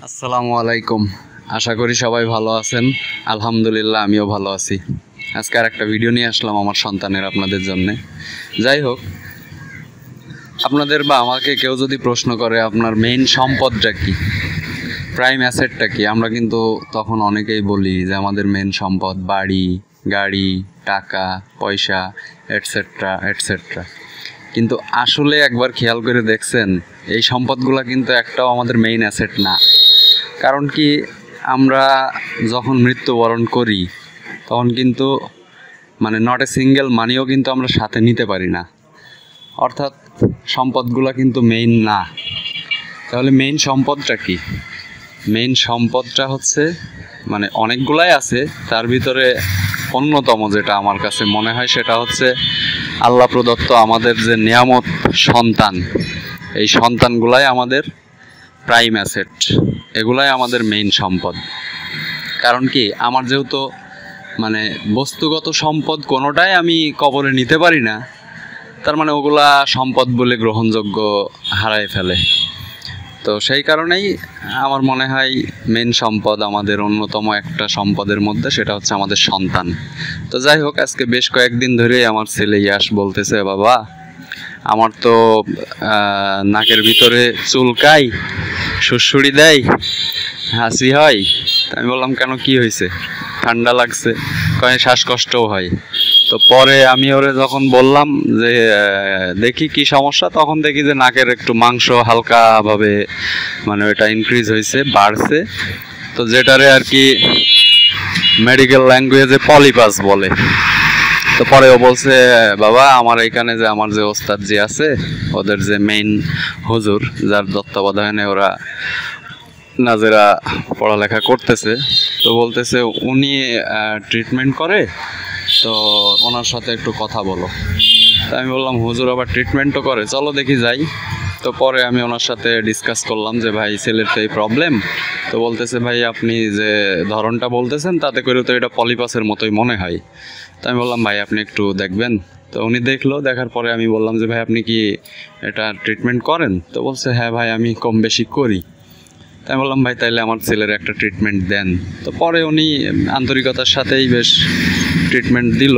আসসালামু আলাইকুম। আশা করি সবাই ভালো আছেন। আলহামদুলিল্লাহ আমিও ভালো আছি। আজকে আর একটা ভিডিও নিয়ে আসলাম আমার সন্তানের আপনাদের জন্য। যাই হোক, আপনাদের বা আমাকে কেউ যদি প্রশ্ন করে আপনার মেইন সম্পদটা কি, প্রাইম অ্যাসেটটা কি, আমরা কিন্তু তখন অনেকেই বলি যে আমাদের মেইন সম্পদ বাড়ি, গাড়ি, টাকা পয়সা, এটসেট্রা এটসেট্রা। কিন্তু আসলে একবার খেয়াল করে দেখছেন এই সম্পদগুলো কিন্তু একটাও আমাদের মেইন অ্যাসেট না। কারণ কি, আমরা যখন মৃত্যুবরণ করি তখন কিন্তু নট এ সিঙ্গেল মানিও কিন্তু আমরা সাথে নিতে পারি না, অর্থাৎ সম্পদগুলো কিন্তু মেইন না। তাহলে মেইন সম্পদটা কি? মেইন সম্পদটা হচ্ছে অনেকগুলাই আছে, তার ভিতরে অন্যতম যেটা আমার কাছে মনে হয় সেটা হচ্ছে আল্লাহ প্রদত্ত আমাদের যে নিয়ামত সন্তান, এই সন্তানগুলাই আমাদের প্রাইম অ্যাসেট, এগুলাই আমাদের মেইন সম্পদ। কারণ কি, আমার যেহেতু বস্তুগত সম্পদ কোনোটাই আমি কবরে নিতে পারি না, তার ওগুলা সম্পদ বলে গ্রহণযোগ্য হারায় ফেলে। তো সেই কারণেই আমার মনে হয় মেইন সম্পদ আমাদের অন্যতম একটা সম্পদের মধ্যে সেটা হচ্ছে আমাদের সন্তান। তো যাই হোক, আজকে বেশ কয়েকদিন ধরেই আমার ছেলে ইয়াস বলতেছে, বাবা আমার তো নাকের ভিতরে চুলকায়, সুড়সুড়ি দেয়, হাসি হয়। আমি বললাম, কেন, কি হয়েছে? ঠান্ডা লাগছে, কয়ে শ্বাসকষ্টও হয়। তো পরে আমি ওরে যখন বললাম যে দেখি কি সমস্যা, তখন দেখি যে নাকের একটু মাংস হালকাভাবে ওইটা ইনক্রিজ হয়েছে, বাড়ছে। তো যেটারে আর কি মেডিকেল ল্যাঙ্গুয়েজে পলিপাস বলে। তো পরে ও বলছে, বাবা আমার এইখানে যে আমার যে ওস্তাদ জি আছে, ওদের যে মেইন হুজুর, যার তত্ত্বাবধানে ওরা নাজেরা পড়ালেখা করতেছে, তো বলতেছে উনি ট্রিটমেন্ট করে, তো ওনার সাথে একটু কথা বলো। তা আমি বললাম, হুজুর আবার ট্রিটমেন্টও করে, চলো দেখি যাই। তো পরে আমি ওনার সাথে ডিসকাস করলাম যে ভাই ছেলের তো এই প্রবলেম। তো বলতেছে, ভাই আপনি যে ধরনটা বলতেছেন তাতে করে তো এটা পলিপাসের মতোই মনে হয়। তো আমি বললাম, ভাই আপনি একটু দেখবেন। তো উনি দেখলো, দেখার পরে আমি বললাম যে ভাই আপনি কি এটা ট্রিটমেন্ট করেন? তো বলছে, হ্যাঁ ভাই আমি কম বেশি করি। তাই বললাম, ভাই তাইলে আমার ছেলের একটা ট্রিটমেন্ট দেন। তো পরে উনি আন্তরিকতার সাথেই বেশ ট্রিটমেন্ট দিল।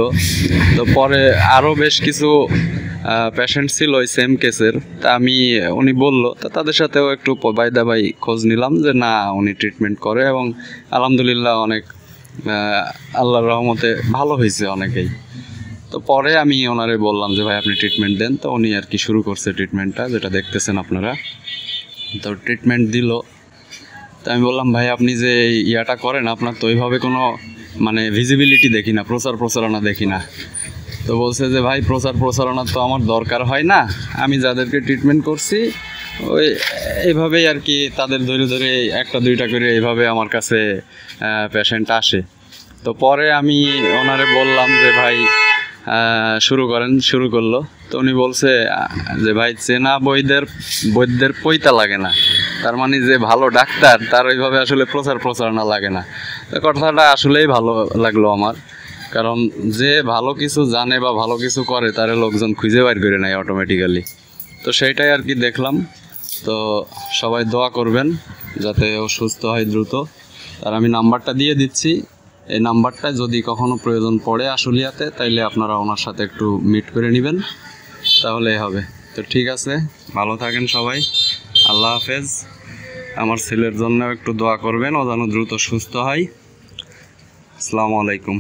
তো পরে আরও বেশ কিছু পেশেন্ট ছিল ওই সেম কেসের, তা উনি বললো, তা তাদের সাথেও একটু বাইদাবাই খোঁজ নিলাম যে না, উনি ট্রিটমেন্ট করে এবং আলহামদুলিল্লাহ অনেক আল্লাহর রহমতে ভালো হয়েছে অনেকেই। তো পরে আমি ওনারে বললাম যে ভাই আপনি ট্রিটমেন্ট দেন। তো উনি আর কি শুরু করছে ট্রিটমেন্টটা, যেটা দেখতেছেন আপনারা। তো ট্রিটমেন্ট দিল। তো আমি বললাম, ভাই আপনি যে ইয়াটা করেন, আপনার তো ওইভাবে কোনো ভিজিবিলিটি দেখি না, প্রচারণা দেখি না। তো বলছে যে ভাই প্রচারণা তো আমার দরকার হয় না, আমি যাদেরকে ট্রিটমেন্ট করছি ওই এইভাবেই আর কি, তাদের ধরে ধরে একটা দুইটা করে এইভাবে আমার কাছে পেশেন্ট আসে। তো পরে আমি ওনারে বললাম যে ভাই শুরু করলো। তো উনি বলছে যে ভাই চেনা বৈদ্যের পৈতা লাগে না, তার যে ভালো ডাক্তার তার ওইভাবে আসলে প্রচারণা লাগে না। তো কথাটা আসলেই ভালো লাগলো আমার, কারণ যে ভালো কিছু জানে বা ভালো কিছু করে তার লোকজন খুঁজে বাইর করে নেয় অটোমেটিক্যালি। তো সেইটাই আর কি দেখলাম। তো সবাই দোয়া করবেন যাতে ও সুস্থ হয় দ্রুত। আর আমি নাম্বারটা দিয়ে দিচ্ছি, এই নাম্বারটা যদি কখনো প্রয়োজন পড়ে আশুলিয়াতে, তাইলে আপনারা ওনার সাথে একটু মিট করে নেবেন, তাহলেই হবে। তো ঠিক আছে, ভালো থাকেন সবাই, আল্লাহ হাফেজ। আমার ছেলের জন্য একটু দোয়া করবেন, ও যেন দ্রুত সুস্থ হয়। আসসালামু আলাইকুম।